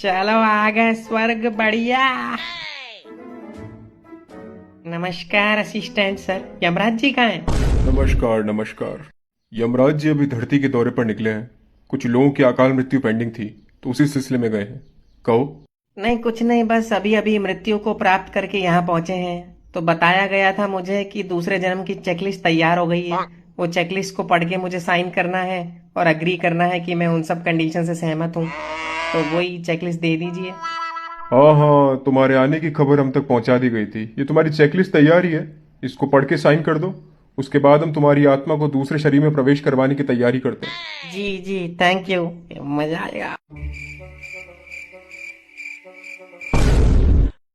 चलो आ गए स्वर्ग, बढ़िया। नमस्कार असिस्टेंट सर, यमराज जी कहाँ हैं? नमस्कार नमस्कार। यमराज जी अभी धरती के दौरे पर निकले हैं। कुछ लोगों की अकाल मृत्यु पेंडिंग थी तो उसी सिलसिले में गए हैं। कहो। नहीं कुछ नहीं, बस अभी अभी मृत्यु को प्राप्त करके यहाँ पहुंचे हैं। तो बताया गया था मुझे कि दूसरे जन्म की चेकलिस्ट तैयार हो गई है। वो चेकलिस्ट को पढ़ के मुझे साइन करना है और अग्री करना है कि मैं उन सब कंडीशन से सहमत हूँ। तो वही चेकलिस्ट दे दीजिए। हाँ हाँ, तुम्हारे आने की खबर हम तक पहुंचा दी गई थी। ये तुम्हारी चेकलिस्ट तैयार ही है। इसको पढ़ के साइन कर दो। उसके बाद हम तुम्हारी आत्मा को दूसरे शरीर में प्रवेश करवाने की तैयारी करते हैं। जी जी, थैंक यू, मजा आएगा।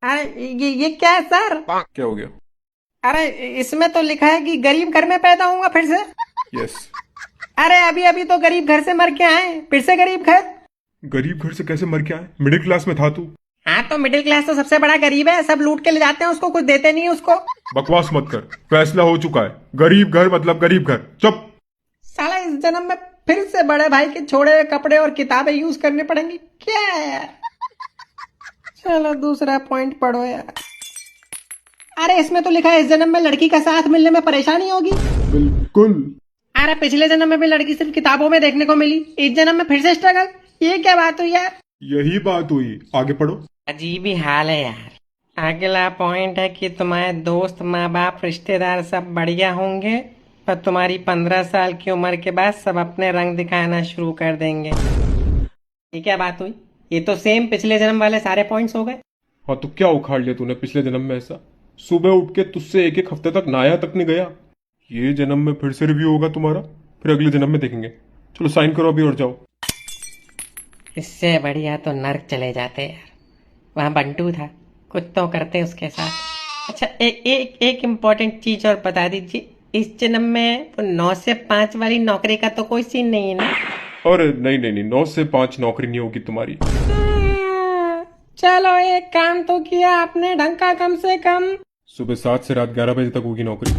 अरे ये क्या है सर? क्या हो गया? अरे इसमें तो लिखा है कि गरीब घर में पैदा होऊंगा फिर से। यस। अरे अभी अभी तो गरीब घर से मर के आए, फिर से गरीब घर। गरीब घर से कैसे मर के आए? मिडिल क्लास में था तू। हाँ तो मिडिल क्लास तो सबसे बड़ा गरीब है, सब लूट के ले जाते हैं उसको, कुछ देते नहीं है उसको। बकवास मत कर, फैसला हो चुका है। गरीब घर मतलब गरीब घर। चुप। साला इस जन्म में फिर से बड़े भाई के छोड़े हुए कपड़े और किताबें यूज करने पड़ेंगी क्या है यार। चलो दूसरा पॉइंट पढ़ो यार। अरे इसमें तो लिखा है इस जन्म में लड़की का साथ मिलने में परेशानी होगी। बिल्कुल। अरे पिछले जन्म में भी लड़की सिर्फ किताबों में देखने को मिली, इस जन्म में फिर से स्ट्रगल। ये क्या बात हुई यार? यही बात हुई। आगे पढ़ो। अजीब ही हाल है यार। अगला पॉइंट है कि तुम्हारे दोस्त, माँ बाप, रिश्तेदार सब बढ़िया होंगे, पर तुम्हारी 15 साल की उम्र के बाद सब अपने रंग दिखाना शुरू कर देंगे। ये क्या बात हुई? ये तो सेम पिछले जन्म वाले सारे पॉइंट्स हो गए। हाँ तो क्या उखाड़ लिया तूने पिछले जन्म में ऐसा? सुबह उठ के तुझसे एक एक हफ्ते तक नहाया तक नहीं गया। ये जन्म में फिर से रिव्यू होगा तुम्हारा, फिर अगले जन्म में देखेंगे। चलो साइन करो अभी और जाओ। इससे बढ़िया तो नर्क चले जाते यार। वहाँ बंटू था, कुछ तो करते उसके साथ। अच्छा एक इम्पोर्टेंट चीज और बता दीजिए, इस जन्म में वो 9 से 5 वाली नौकरी का तो कोई सीन नहीं है ना? और नहीं नहीं नहीं, 9 से 5 नौकरी नहीं होगी तुम्हारी। चलो एक काम तो किया आपने ढंग का, कम से कम। सुबह 7 से रात 11 बजे तक होगी नौकरी।